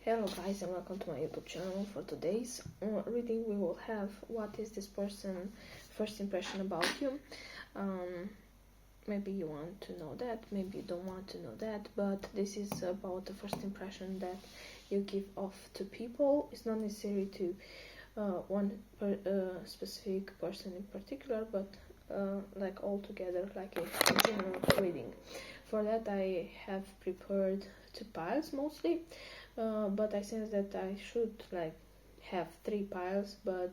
Hello guys and welcome to my YouTube channel. For today's reading we will have what is this person first impression about you. Maybe you want to know that, maybe you don't want to know that, but this is about the first impression that you give off to people. It's not necessary to one specific person in particular, but like all together, like a general reading. For that I have prepared 2 piles mostly. But I sense that I should like have 3 piles, but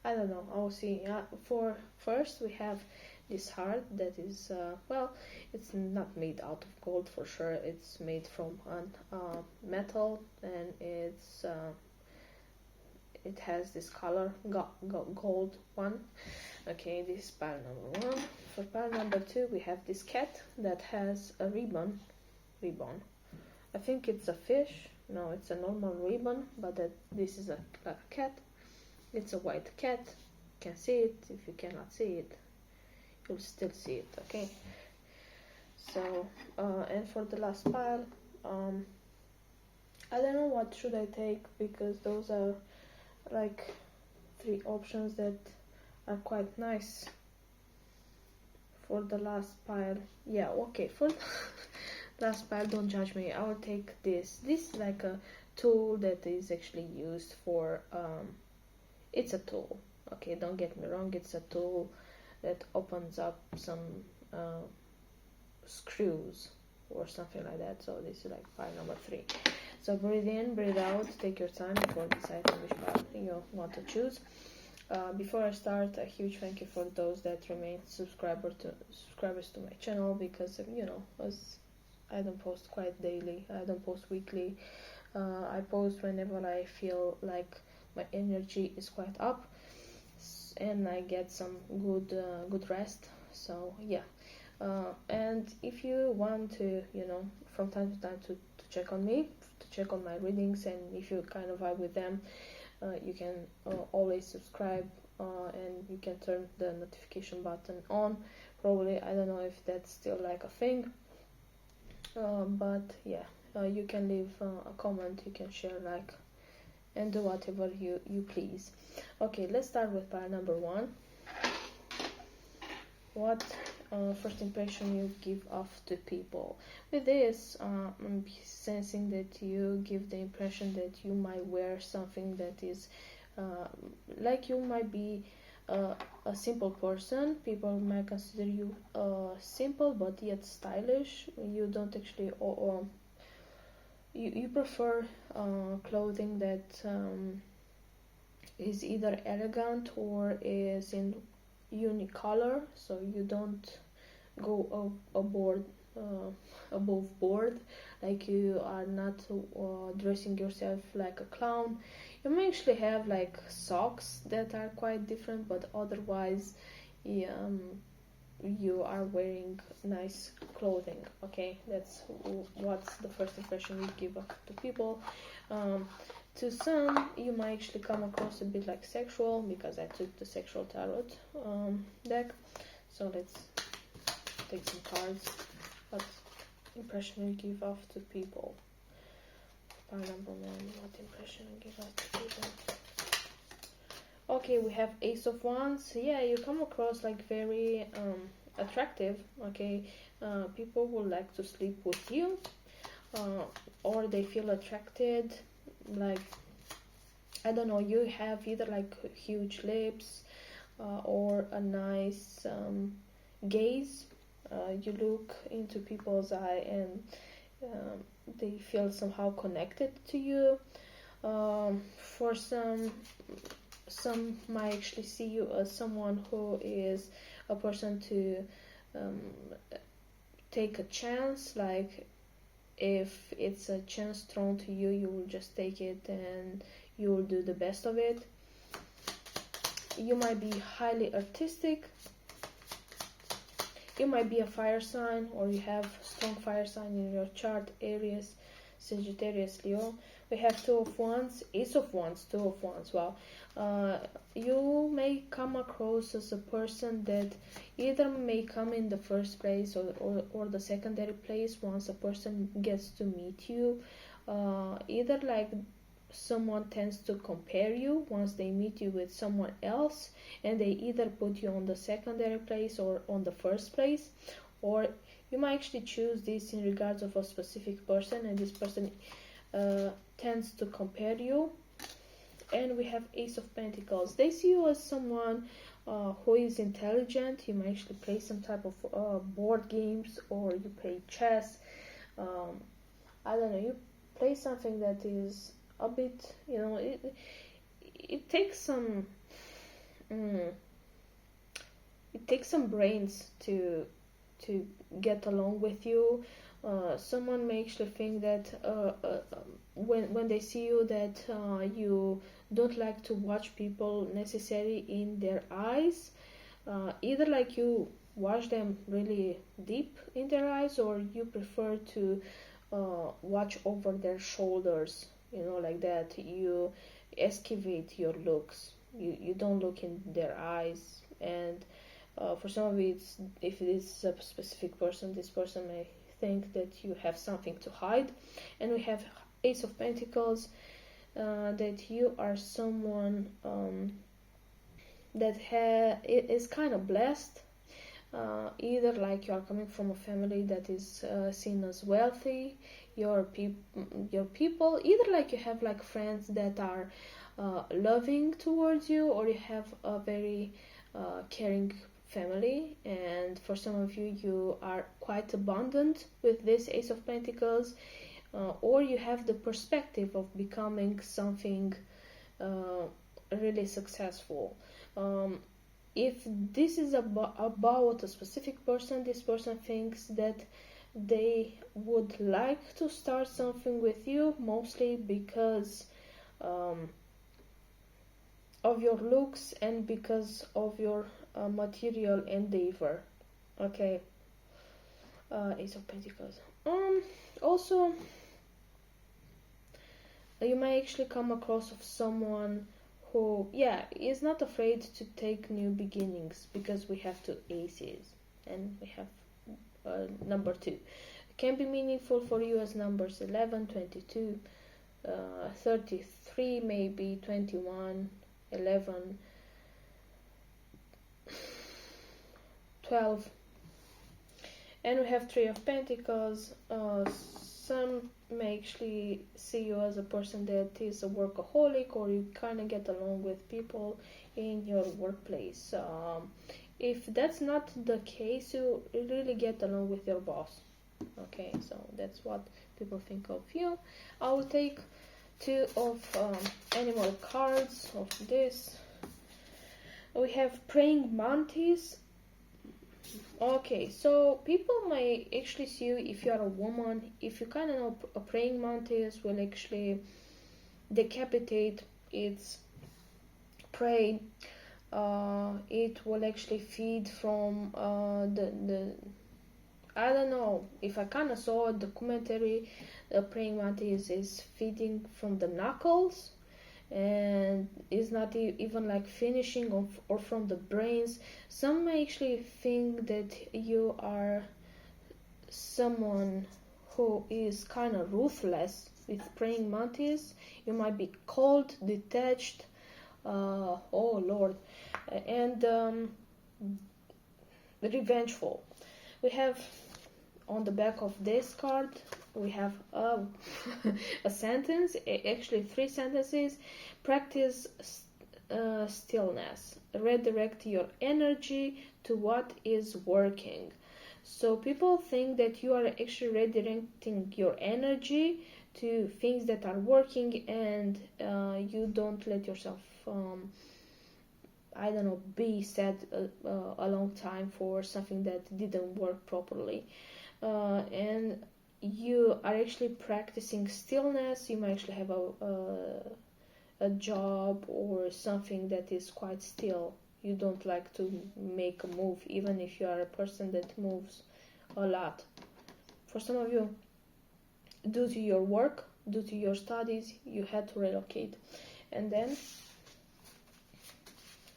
I don't know, I'll see. For first we have this heart that is well, it's not made out of gold for sure. It's made from metal, and it has this color gold one. Okay, this is pile number 1. For pile number 2 we have this cat that has a ribbon. I think it's a fish. No, it's a normal ribbon, but this is like a cat. It's a white cat. You can see it. If you cannot see it, you'll still see it. Okay. So, and for the last pile, I don't know what should I take, because those are like 3 options that are quite nice. For the last pile, yeah, okay. For last pile, don't judge me, I will take this. This is like a tool that is actually used for it's a tool, okay, don't get me wrong, it's a tool that opens up some screws or something like that. So this is like pile number 3. So breathe in, breathe out, take your time before deciding which pile you want to choose. Before I start, a huge thank you for those that remain subscribers to my channel, because you know, as I don't post quite daily, I don't post weekly. I post whenever I feel like my energy is quite up and I get some good rest. So yeah, and if you want to, you know, from time to time to check on me, to check on my readings, and if you kind of vibe with them, you can always subscribe, and you can turn the notification button on. Probably, I don't know if that's still like a thing. But yeah, you can leave a comment, you can share, like, and do whatever you please. Okay, let's start with pile number 1. What first impression you give off to people? With this, I'm sensing that you give the impression that you might wear something that is like you might be a simple person. People might consider you simple but yet stylish. You don't actually you prefer clothing that is either elegant or is in unique color, so you don't go above board, like you are not dressing yourself like a clown. You may actually have like socks that are quite different, but otherwise you are wearing nice clothing. Okay, that's what's the first impression you give up to people. To some, you might actually come across a bit like sexual, because I took the sexual tarot deck. So let's take some cards. What impression you give off to people? Pile number 1, what impression you give off to people? Okay, we have Ace of Wands. Yeah, you come across like very attractive. Okay, people would like to sleep with you, or they feel attracted. Like, I don't know, you have either like huge lips or a nice gaze. You look into people's eye and they feel somehow connected to you. For some might actually see you as someone who is a person to take a chance. Like, if it's a chance thrown to you, you will just take it and you will do the best of it. You might be highly artistic. You might be a fire sign, or you have strong fire sign in your chart: Aries, Sagittarius, Leo. We have 2 of Wands, Ace of Wands, 2 of Wands. Wow. You may come across as a person that either may come in the first place or the secondary place once a person gets to meet you. either like someone tends to compare you once they meet you with someone else, and they either put you on the secondary place or on the first place, or you might actually choose this in regards of a specific person, and this person tends to compare you. And we have Ace of Pentacles. They see you as someone who is intelligent. You might actually play some type of board games, or you play chess. I don't know, you play something that is a bit, you know, it takes some brains to get along with you. Someone may actually think that when they see you, that you don't like to watch people necessarily in their eyes, either like you watch them really deep in their eyes, or you prefer to watch over their shoulders, you know, like that. You escalate your looks, you don't look in their eyes. And for some of it, if it is a specific person, this person may think that you have something to hide. And we have Ace of Pentacles, that you are someone that is kind of blessed. Either like you are coming from a family that is seen as wealthy, your people, either like you have like friends that are loving towards you, or you have a very caring family. And for some of you, you are quite abundant with this Ace of Pentacles, or you have the perspective of becoming something really successful. If this is about a specific person, this person thinks that they would like to start something with you, mostly because of your looks and because of your material endeavor. Okay, Ace of Pentacles. Also, you may actually come across of someone who, is not afraid to take new beginnings, because we have two aces and we have number 2. It can be meaningful for you as numbers 11, 22, 33, maybe 21, 11, 12. And we have 3 of Pentacles. Some may actually see you as a person that is a workaholic, or you kind of get along with people in your workplace. If that's not the case, you really get along with your boss. Okay, so that's what people think of you. I will take 2 of animal cards of this. We have Praying Mantis. Okay, so people may actually see you, if you are a woman, if you kind of know, a praying mantis will actually decapitate its prey. It will actually feed from the I don't know, if I kind of saw a documentary, the praying mantis is feeding from the knuckles, and is not even like finishing or from the brains. Some may actually think that you are someone who is kind of ruthless with praying mantis. You might be cold, detached, oh Lord, and revengeful. We have on the back of this card, we have a sentence, actually 3 sentences. Practice stillness. Redirect your energy to what is working. So people think that you are actually redirecting your energy to things that are working, and you don't let yourself be sad a long time for something that didn't work properly. And you are actually practicing stillness. You might actually have a job or something that is quite still. You don't like to make a move, even if you are a person that moves a lot. For some of you, due to your work, due to your studies, you had to relocate. And then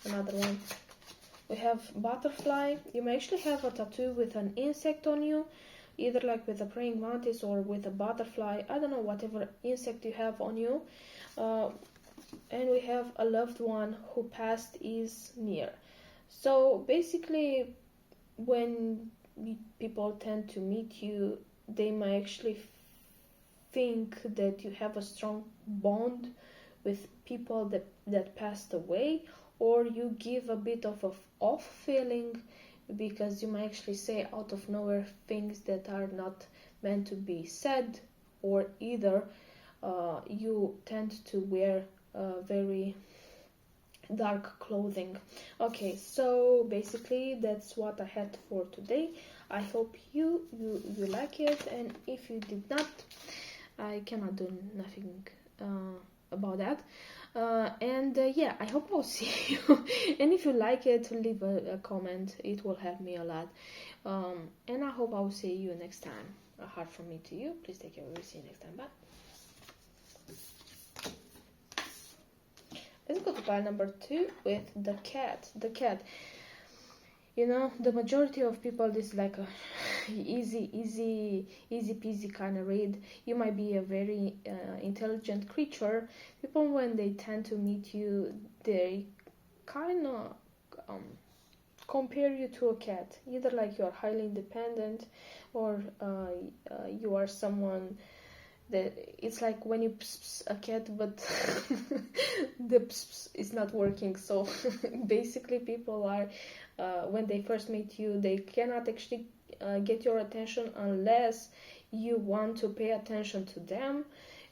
another one, we have butterfly. You may actually have a tattoo with an insect on you. either like with a praying mantis or with a butterfly, I don't know, whatever insect you have on you. And we have a loved one who passed is near. So basically, when people tend to meet you, they might actually think that you have a strong bond with people that passed away, or you give a bit of a off feeling because you might actually say out of nowhere things that are not meant to be said, or either you tend to wear very dark clothing. Okay, so basically that's what I had for today. I hope you like it, and if you did not, I cannot do nothing about that. Yeah, I hope I'll see you. And if you like it, leave a comment. It will help me a lot. And I hope I'll see you next time. A heart from me to you. Please take care. We'll see you next time. Bye. Let's go to pile number 2 with the cat. The cat. You know, the majority of people, this is like a easy peasy kind of read. You might be a very intelligent creature. People, when they tend to meet you, they kind of compare you to a cat. Either like you are highly independent, or you are someone that it's like when you pss a cat, but the pss is not working. So basically, people are when they first meet you, they cannot actually get your attention unless you want to pay attention to them.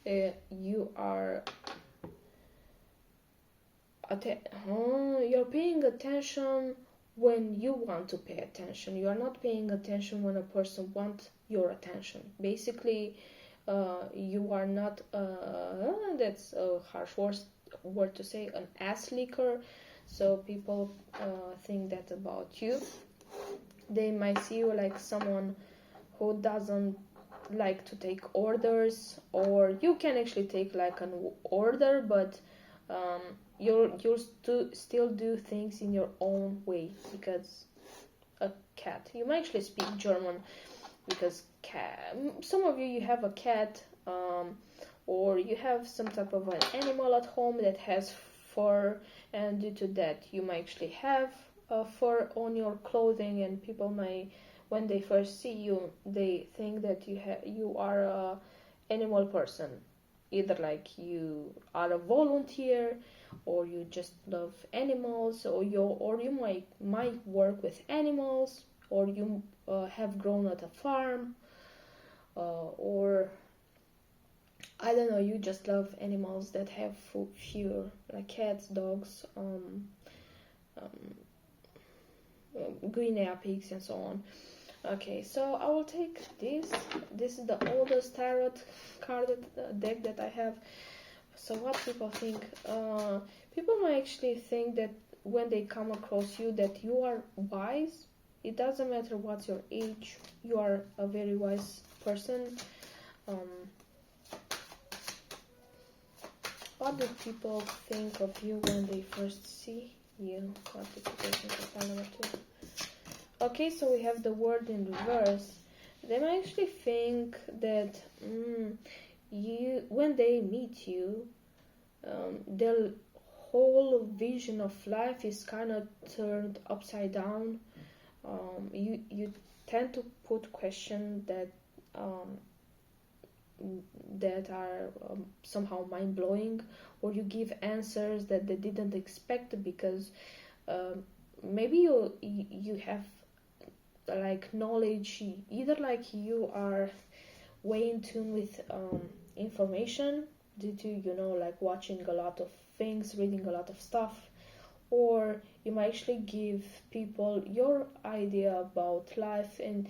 You are you're paying attention when you want to pay attention. You are not paying attention when a person wants your attention. Basically, you are not that's a harsh word to say, an ass licker. So people think that about you. They might see you like someone who doesn't like to take orders, or you can actually take like an order, but you'll still do things in your own way, because a cat. You might actually speak German, because some of you have a cat, or you have some type of an animal at home that has fur, and due to that you might actually have fur on your clothing, and people may, when they first see you, they think that you are a animal person. Either like you are a volunteer, or you just love animals, or you might work with animals, or you have grown at a farm, or I don't know, you just love animals that have fur, like cats, dogs, Guinea pigs, and so on. Okay, so I will take this. This is the oldest tarot card deck that I have. So what people think? People might actually think that when they come across you, that you are wise. It doesn't matter what's your age. You are a very wise person. What do people think of you when they first see you? What do people think of pile number 2? Okay, so we have the word in reverse. They might actually think that you, when they meet you, their whole vision of life is kind of turned upside down. You tend to put questions that are somehow mind-blowing, or you give answers that they didn't expect, because maybe you have like knowledge, either like you are way in tune with information due to like watching a lot of things, reading a lot of stuff, or you might actually give people your idea about life, and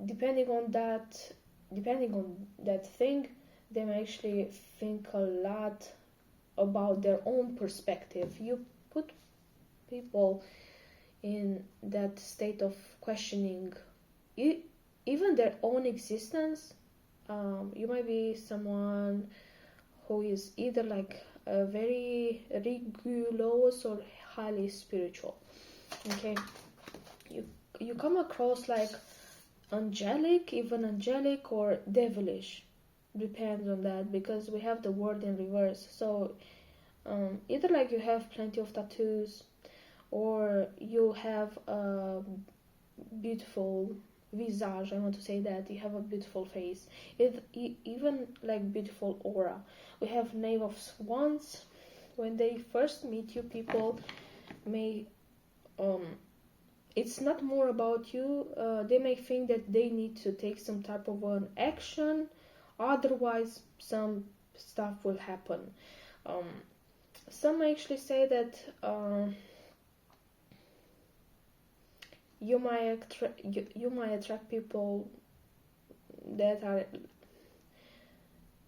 depending on that thing, they may actually think a lot about their own perspective. You put people in that state of questioning even their own existence. You might be someone who is either like very rigorous or highly spiritual. Okay, you come across like angelic, even angelic, or devilish. Depends on that, because we have the word in reverse. So either like you have plenty of tattoos, or you have a beautiful visage. I want to say that you have a beautiful face, even like beautiful aura. We have Knave of Wands. When they first meet you, people may it's not more about you. They may think that they need to take some type of an action, otherwise some stuff will happen. Some actually say that you might attract people that are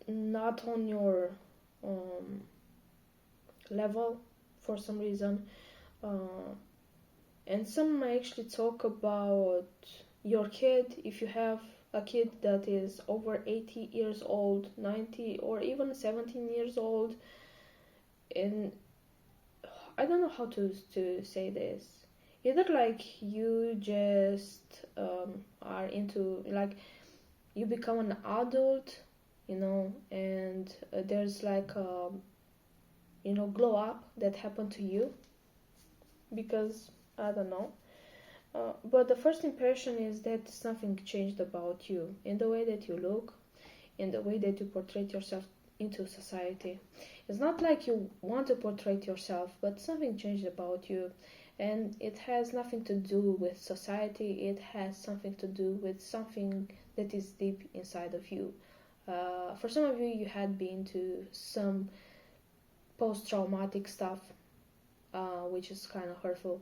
not on your level for some reason. And some might actually talk about your kid. If you have a kid that is over 80 years old, 90, or even 17 years old, and I don't know how to say this. Either like you just are into, like, you become an adult, and there's like a glow up that happened to you, because I don't know. But the first impression is that something changed about you, in the way that you look, in the way that you portray yourself into society. It's not like you want to portray yourself, but something changed about you, and it has nothing to do with society. It has something to do with something that is deep inside of you. For some of you, you had been to some post-traumatic stuff, which is kind of hurtful.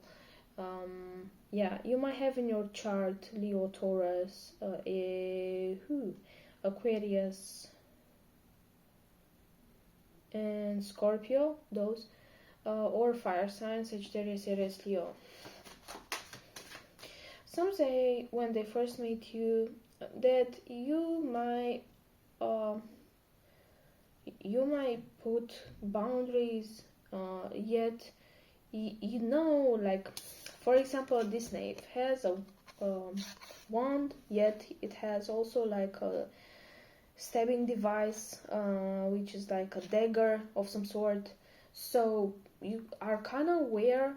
You might have in your chart Leo, Taurus, Aquarius, and Scorpio, those, or fire signs, Sagittarius, Aries, Leo. Some say when they first meet you that you might put boundaries, yet like, for example, this knave has a wand, yet it has also like a stabbing device, which is like a dagger of some sort. So you are kind of aware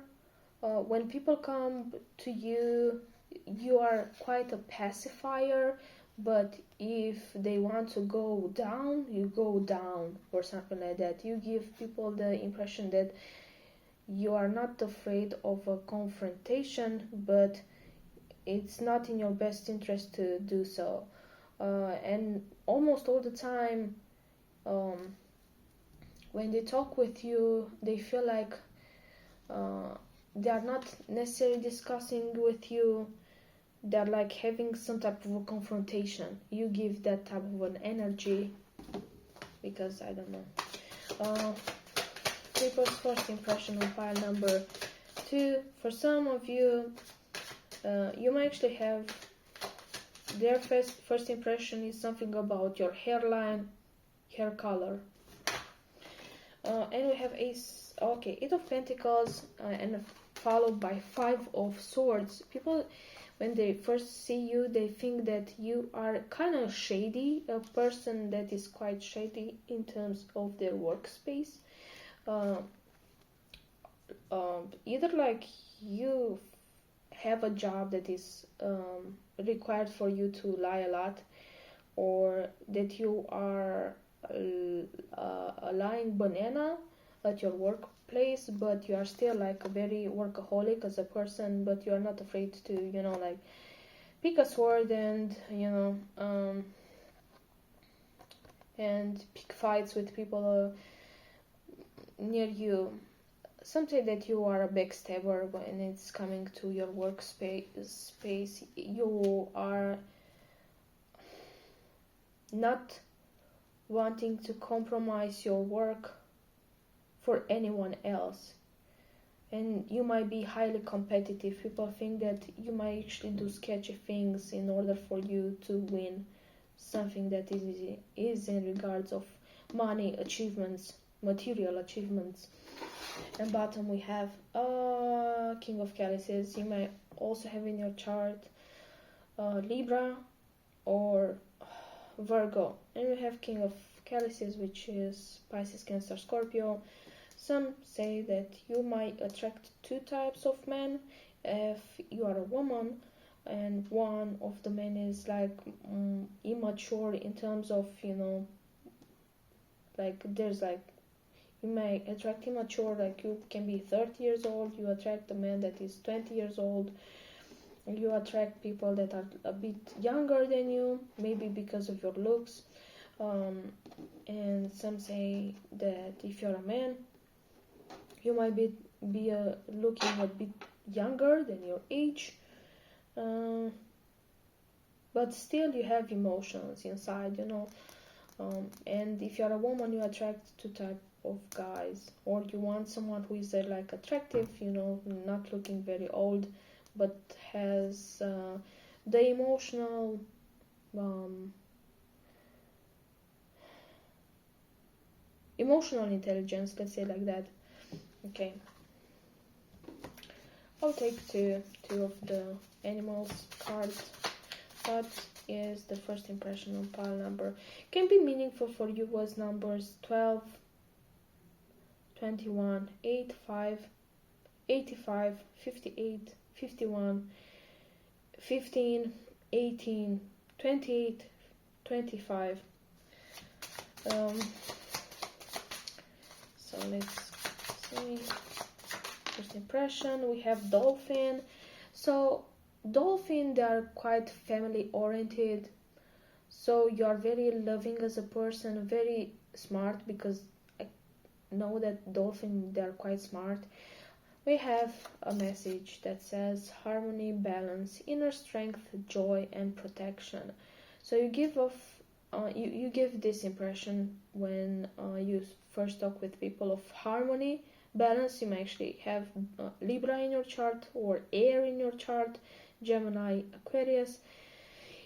when people come to you. You are quite a pacifier, but if they want to go down, you go down, or something like that. You give people the impression that you are not afraid of a confrontation, but it's not in your best interest to do so. And almost all the time, when they talk with you, they feel like they are not necessarily discussing with you. They're like having some type of a confrontation. You give that type of an energy, because I don't know. People's first impression on pile number 2. For some of you, you might actually have their first impression is something about your hairline, hair color. And we have Eight of Pentacles, and followed by 5 of Swords. People, when they first see you, they think that you are kind of shady, a person that is quite shady in terms of their workspace. Either like you have a job that is required for you to lie a lot, or that you are a lying banana at your workplace, but you are still like a very workaholic as a person, but you are not afraid to like pick a sword and and pick fights with people near you. Some say that you are a backstabber when it's coming to your workspace. You are not wanting to compromise your work for anyone else, and you might be highly competitive. People think that you might actually do sketchy things in order for you to win something that is in regards of money, achievements, material achievements. And bottom we have King of Chalices. You might also have in your chart Libra or Virgo. And we have King of Chalices, which is Pisces, Cancer, Scorpio. Some say that you might attract two types of men if you are a woman, and one of the men is like immature in terms of, like there's like, you may attract immature, like you can be 30 years old, you attract a man that is 20 years old, you attract people that are a bit younger than you, maybe because of your looks. And some say that if you're a man, you might be looking a bit younger than your age, but still you have emotions inside, and if you're a woman, you attract two type of guys, or you want someone who is like attractive, not looking very old, but has the emotional intelligence, let's say like that. Okay, I'll take two of the animals cards. What is the first impression on pile number? Can be meaningful for you was numbers 12, 21, 85, 85, 58, 51, 15, 18, 28, 25. So let's see. First impression, we have dolphin. So dolphin, they are quite family oriented, so you are very loving as a person, very smart, because I know that dolphin, they are quite smart. We have a message that says harmony, balance, inner strength, joy, and protection. So you give off you give this impression when you first talk with people of harmony, balance. You may actually have Libra in your chart or air in your chart, Gemini, Aquarius.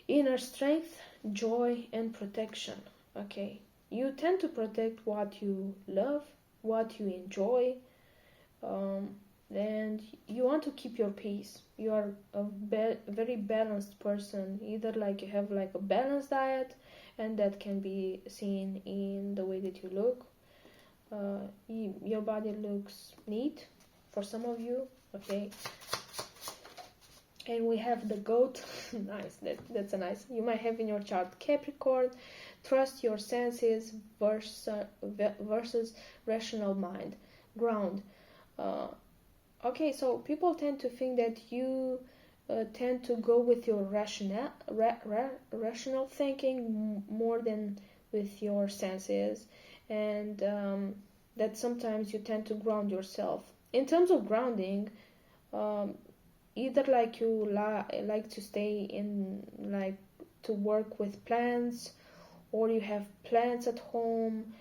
Inner strength, joy, and protection. Okay, you tend to protect what you love, what you enjoy, and you want to keep your peace. You are a very balanced person. Either like you have like a balanced diet, and that can be seen in the way that you look. Your body looks neat for some of you. Okay, and we have the goat. Nice, that's a nice. You might have in your chart Capricorn. Trust your senses versus rational mind. Ground. Okay, so people tend to think that you tend to go with your rational thinking more than with your senses, and that sometimes you tend to ground yourself. In terms of grounding, either like you like to stay in, like to work with plants, or you have plants at home.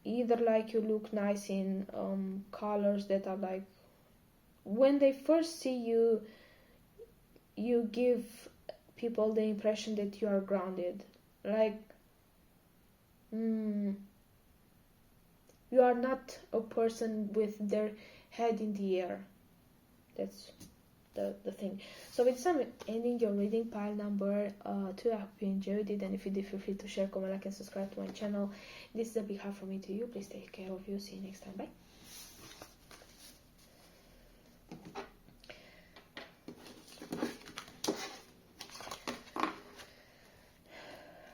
Either like you look nice in colors that are like, when they first see you, you give people the impression that you are grounded, like you are not a person with their head in the air. That's the thing. So with some ending your reading pile number 2. I hope you enjoyed it, and if you did, feel free to share, comment, like, and subscribe to my channel. This is a big hug from me to you. Please take care of you. See you next time. Bye.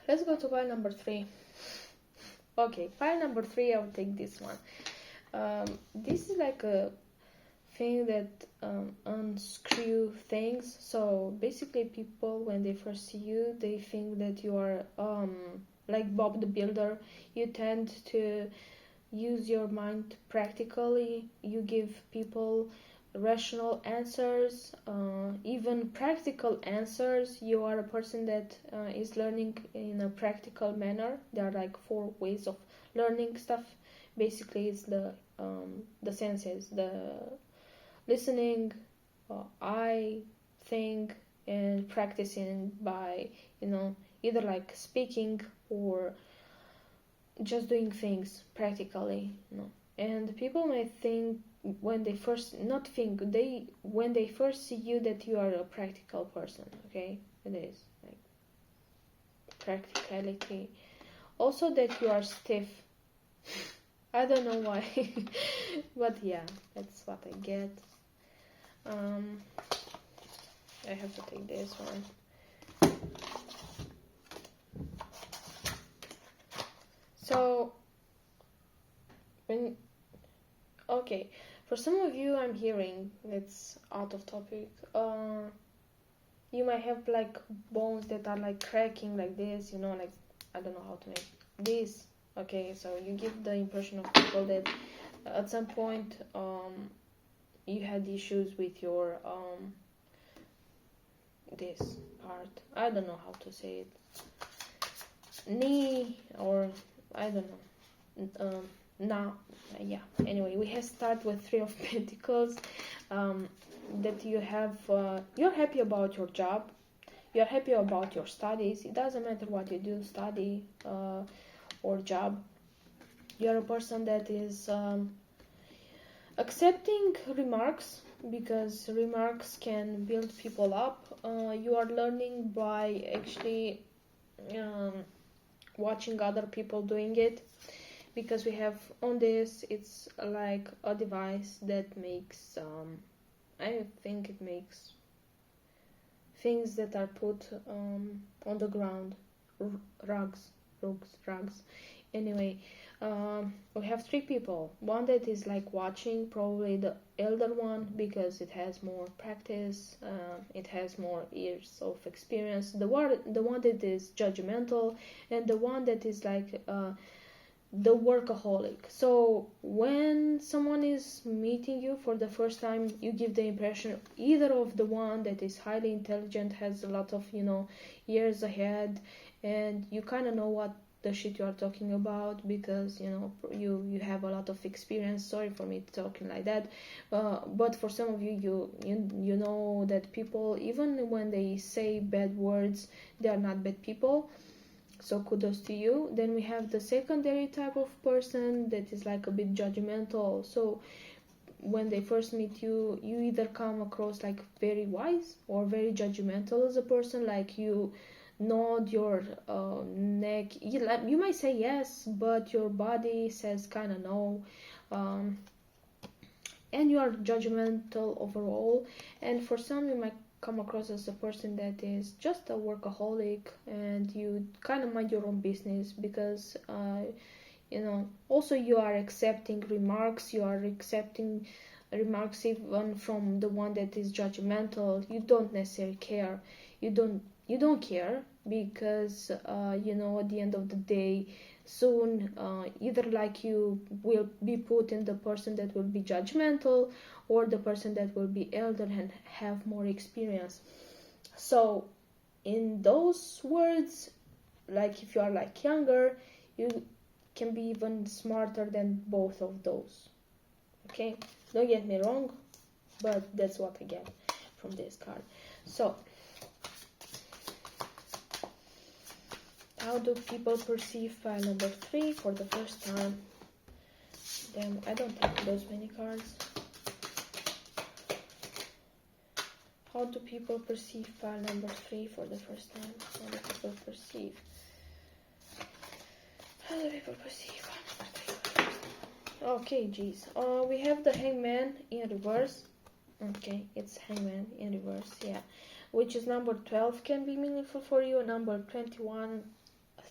Let's go to pile number 3. Okay, pile number 3, I'll take this one. This is like a thing that unscrew things. So basically, people, when they first see you, they think that you are like Bob the Builder. You tend to use your mind practically. You give people rational answers, even practical answers. You are a person that is learning in a practical manner. There are like 4 ways of learning stuff. Basically, it's the senses, the listening, eye thing, and practicing by either like speaking or just doing things practically. And people may think when they first not think they when they first see you that you are a practical person. Okay, it is like practicality. Also that you are stiff. I don't know why, but yeah, that's what I get. I have to take this one. So when okay, for some of you I'm hearing, it's out of topic, you might have like bones that are like cracking like this, you know, like I don't know how to make this. Okay, so you give the impression of people that at some point you had issues with your this part. I don't know how to say it. Knee, or I don't know. Now, yeah. Anyway, we have start with Three of Pentacles. That you have, you're happy about your job. You're happy about your studies. It doesn't matter what you do, study or job. You're a person that is accepting remarks, because remarks can build people up. You are learning by actually watching other people doing it, because we have on this, it's like a device that makes I think it makes things that are put on the ground, rugs. Anyway, we have three people. One that is like watching, probably the elder one, because it has more practice, it has more years of experience. The one that is judgmental, and the one that is like the workaholic. So when someone is meeting you for the first time, you give the impression either of the one that is highly intelligent, has a lot of, you know, years ahead, and you kind of know what the shit you are talking about, because you know you have a lot of experience. Sorry for me talking like that, but for some of you know that people, even when they say bad words, they are not bad people. So kudos to you. Then we have the secondary type of person that is like a bit judgmental. So when they first meet you, you either come across like very wise or very judgmental as a person, like you nod your neck. You might say yes, but your body says kind of no. And you are judgmental overall. And for some, you might come across as a person that is just a workaholic, and you kind of mind your own business, because you know, also you are accepting remarks. You are accepting remarks even from the one that is judgmental. You don't necessarily care. You don't care, because you know, at the end of the day, soon either like you will be put in the person that will be judgmental, or the person that will be elder and have more experience. So in those words, like if you are like younger, you can be even smarter than both of those. Okay, don't get me wrong, but that's what I get from this card. So how do people perceive pile number 3 for the first time? Damn, I don't have those many cards. How do people perceive pile number 3 for the first time? How do people perceive? How do people perceive pile number 3 for the first time? Okay, geez. We have the Hangman in reverse. Okay, it's Hangman in reverse, yeah. Which is number 12 can be meaningful for you. Number 21,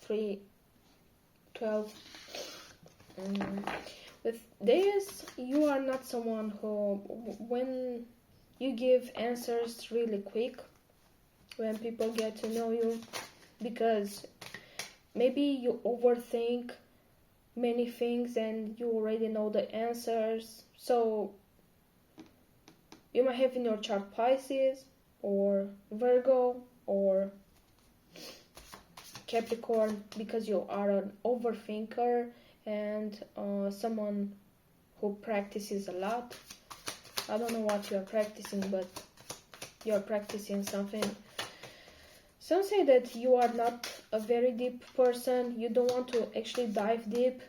3, 12. With this, you are not someone who, when you give answers really quick, when people get to know you, because maybe you overthink many things and you already know the answers. So you might have in your chart Pisces or Virgo or Capricorn, because you are an overthinker and someone who practices a lot. I don't know what you are practicing, but you are practicing something. Some say that you are not a very deep person. You don't want to actually dive deep.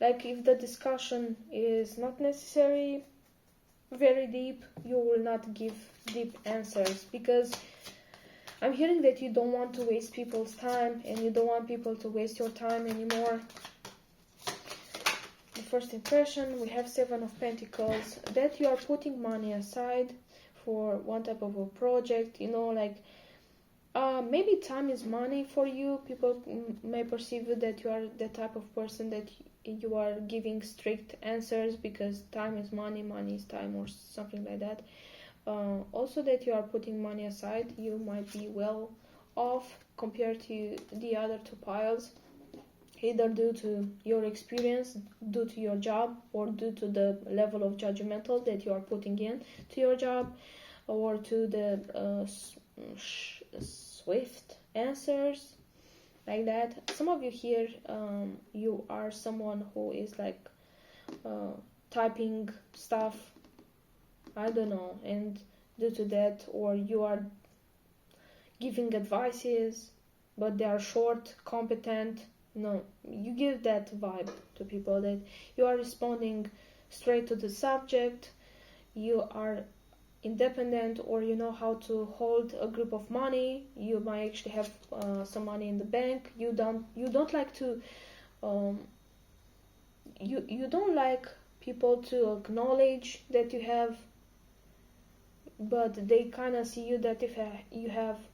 Like if the discussion is not necessary, very deep, you will not give deep answers, because I'm hearing that you don't want to waste people's time, and you don't want people to waste your time anymore. The first impression, we have 7 of Pentacles, that you are putting money aside for one type of a project, you know, like maybe time is money for you. People may perceive that you are the type of person that you are giving strict answers, because time is money, money is time, or something like that. Also that you are putting money aside, you might be well off compared to the other 2 piles, either due to your experience, due to your job, or due to the level of judgmental that you are putting in to your job, or to the swift answers, like that. Some of you here, you are someone who is like typing stuff, I don't know, and due to that, or you are giving advices, but they are short, competent. No, you give that vibe to people, that you are responding straight to the subject, you are independent, or you know how to hold a group of money. You might actually have some money in the bank. You don't like to you don't like people to acknowledge that you have, but they kind of see you that if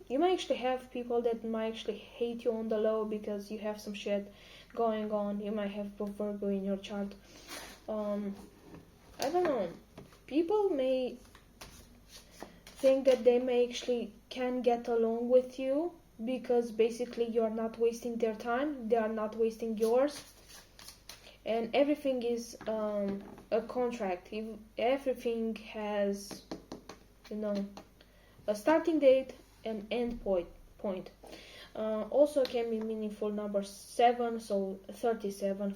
you might actually have people that might actually hate you on the low because you have some shit going on. You might have Virgo in your chart. I don't know, people may think that they may actually can get along with you, because basically you're not wasting their time, they are not wasting yours, and everything is a contract. Everything has, you know, a starting date and end point. Also can be meaningful number 7, so 37,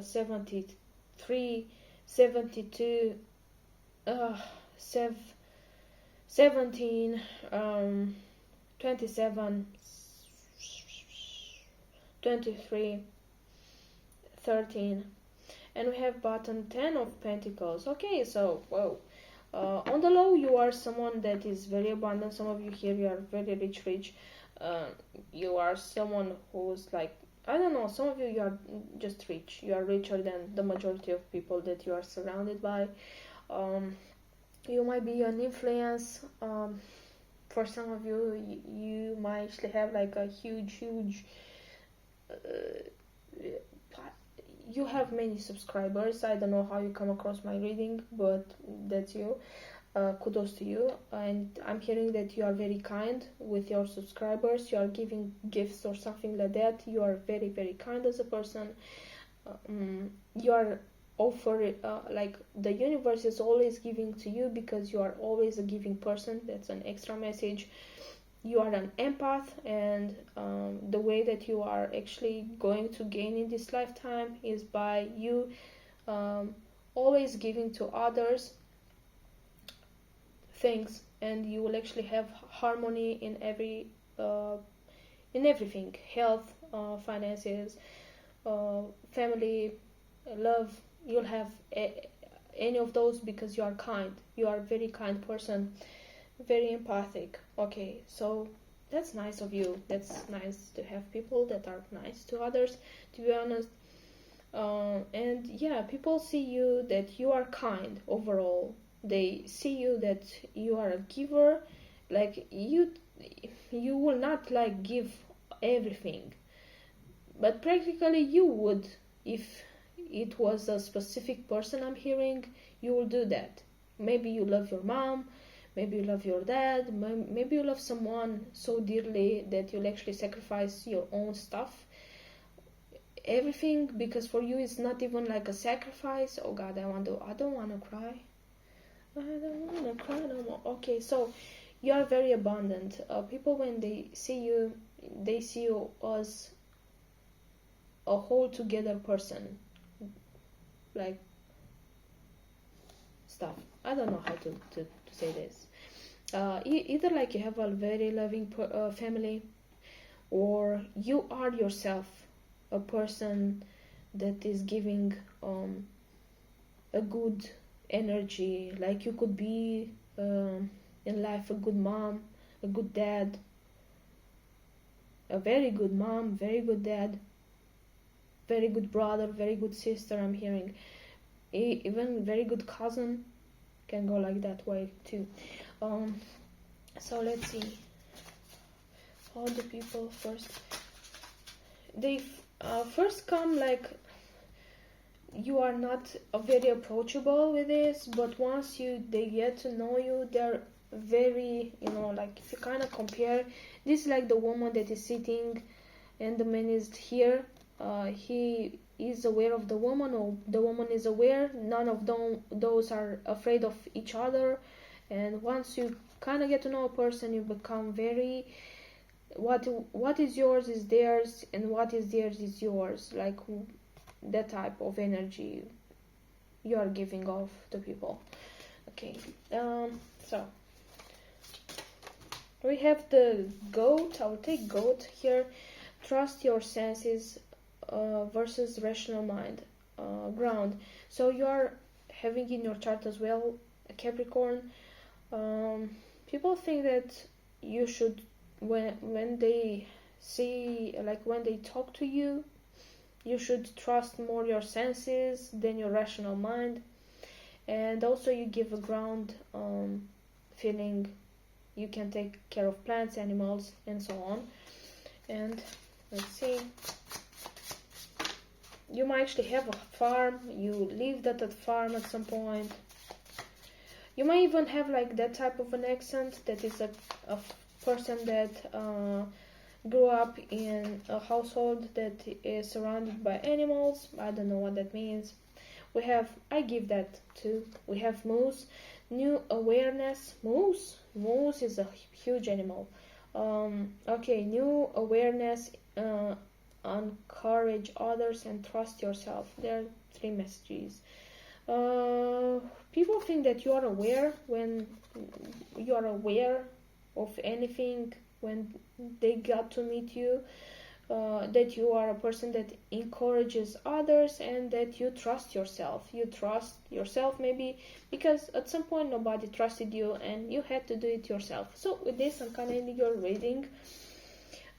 73, 72, 17, 27, 23, 13, and we have bottom 10 of Pentacles. Okay, so whoa. On the low, you are someone that is very abundant. Some of you here, you are very rich. You are someone who's like, I don't know, some of you, you are just rich. You are richer than the majority of people that you are surrounded by. You might be an influence. For some of you, you might actually have like a huge you have many subscribers. I don't know how you come across my reading, but that's you. Kudos to you. And I'm hearing that you are very kind with your subscribers. You are giving gifts or something like that. You are very, very kind as a person. You are offer like the universe is always giving to you, because you are always a giving person. That's an extra message. You are an empath, and the way that you are actually going to gain in this lifetime is by you always giving to others things, and you will actually have harmony in everything: health, finances, family, love. You'll have any of those, because you are kind. You are a very kind person, very empathic. Okay, so that's nice of you. That's nice to have people that are nice to others, to be honest. And yeah, people see you that you are kind overall. They see you that you are a giver. Like you will not like give everything, but practically you would. If it was a specific person I'm hearing, you will do that. Maybe you love your mom, maybe you love your dad, maybe you love someone so dearly that you'll actually sacrifice your own stuff, everything, because for you it's not even like a sacrifice. Oh God, I don't want to cry. I don't want to cry no more. Okay, so you are very abundant. People, when they see you as a whole together person, like stuff. I don't know how to say this. Either like you have a very loving family, or you are yourself a person that is giving a good energy, like you could be in life a good mom, a good dad, a very good mom, very good dad, very good brother, very good sister. I'm hearing even very good cousin can go like that way too. So let's see. All the people first, they first come like you are not very approachable with this, but once they get to know you, they're very, like if you kind of compare this, like the woman that is sitting and the man is here, he is aware of the woman, or the woman is aware. None of those are afraid of each other, and once you kind of get to know a person, you become very, what is yours is theirs, and what is theirs is yours, like that type of energy you are giving off to people. Okay, so we have the goat. I'll take goat here. Trust your senses versus rational mind, ground. So you are having in your chart as well a Capricorn. People think that you should, when they see, like when they talk to you, you should trust more your senses than your rational mind. And also you give a ground feeling. You can take care of plants, animals, and so on. And let's see, you might actually have a farm. You lived at that farm at some point. You might even have like that type of an accent, that is a person that grew up in a household that is surrounded by animals. I don't know what that means. We have, I give that too. We have moose, new awareness. Moose is a huge animal. Okay, new awareness, encourage others, and trust yourself. There are 3 messages. People think that you are aware when you are aware of anything when they got to meet you, that you are a person that encourages others, and that you trust yourself. You trust yourself maybe because at some point nobody trusted you and you had to do it yourself. So with this, I'm kind of ending your reading.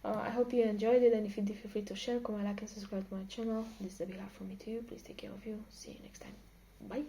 I hope you enjoyed it, and if you did, feel free to share, comment, like, and subscribe to my channel. This is a big love from me to you. Please take care of you. See you next time. Bye.